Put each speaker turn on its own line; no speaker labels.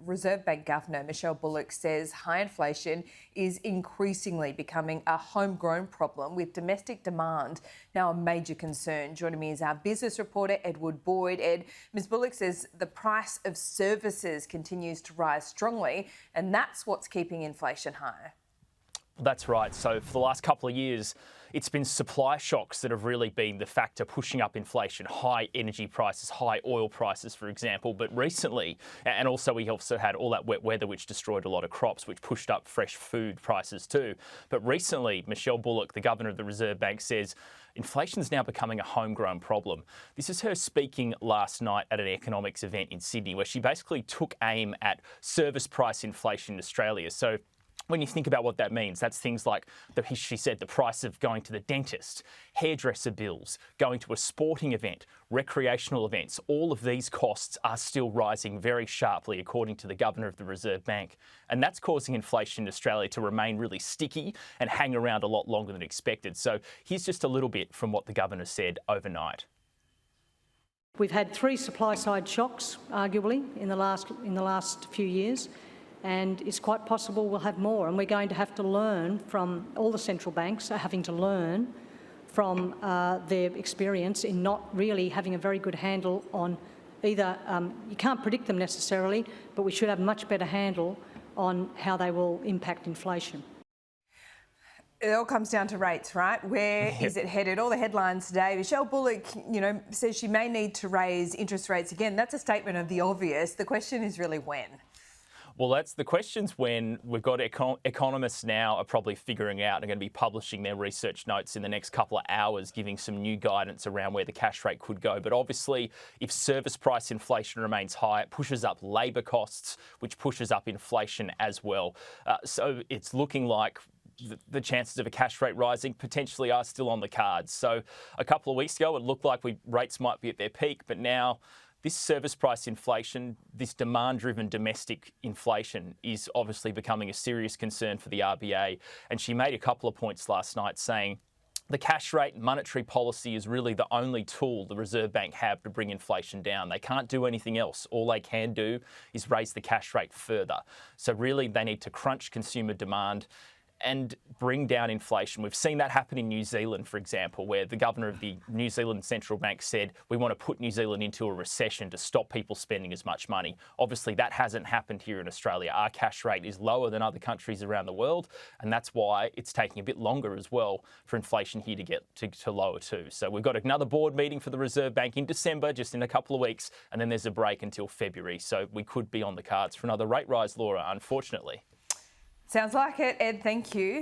Reserve Bank Governor Michelle Bullock says high inflation is increasingly becoming a homegrown problem, with domestic demand now a major concern. Joining me is our business reporter, Edward Boyd. Ed, Ms Bullock says the price of services continues to rise strongly, and that's what's keeping inflation high.
That's right. So for the last couple of years, it's been supply shocks that have really been the factor pushing up inflation. High energy prices, high oil prices, for example. But recently, and also we also had all that wet weather which destroyed a lot of crops, which pushed up fresh food prices too. But recently, Michelle Bullock, the Governor of the Reserve Bank, says inflation is now becoming a homegrown problem. This is her speaking last night at an economics event in Sydney, where she basically took aim at service price inflation in Australia. So when you think about what that means, that's things like, she said, the price of going to the dentist, hairdresser bills, going to a sporting event, recreational events. All of these costs are still rising very sharply, according to the Governor of the Reserve Bank. And that's causing inflation in Australia to remain really sticky and hang around a lot longer than expected. So here's just a little bit from what the Governor said overnight.
We've had 3 supply-side shocks, arguably, in the last few years. And it's quite possible we'll have more, and we're going to have to learn from, all the central banks are having to learn from their experience in not really having a very good handle on either, you can't predict them necessarily, but we should have a much better handle on how they will impact inflation.
It all comes down to rates, right? Where is it headed? All the headlines today. Michelle Bullock, says she may need to raise interest rates again. That's a statement of the obvious. The question is really when.
Well, that's the questions when we've got economists now are probably figuring out and going to be publishing their research notes in the next couple of hours, giving some new guidance around where the cash rate could go. But obviously, if service price inflation remains high, it pushes up labour costs, which pushes up inflation as well. So it's looking like the chances of a cash rate rising potentially are still on the cards. So a couple of weeks ago, it looked like rates might be at their peak, but now this service price inflation, this demand-driven domestic inflation is obviously becoming a serious concern for the RBA. And she made a couple of points last night saying the cash rate and monetary policy is really the only tool the Reserve Bank have to bring inflation down. They can't do anything else. All they can do is raise the cash rate further. So really they need to crunch consumer demand and bring down inflation. We've seen that happen in New Zealand, for example, where the Governor of the New Zealand Central Bank said, we want to put New Zealand into a recession to stop people spending as much money. Obviously, that hasn't happened here in Australia. Our cash rate is lower than other countries around the world, and that's why it's taking a bit longer as well for inflation here to get to lower too. So we've got another board meeting for the Reserve Bank in December, just in a couple of weeks, and then there's a break until February. So we could be on the cards for another rate rise, Laura, unfortunately.
Sounds like it, Ed. Thank you.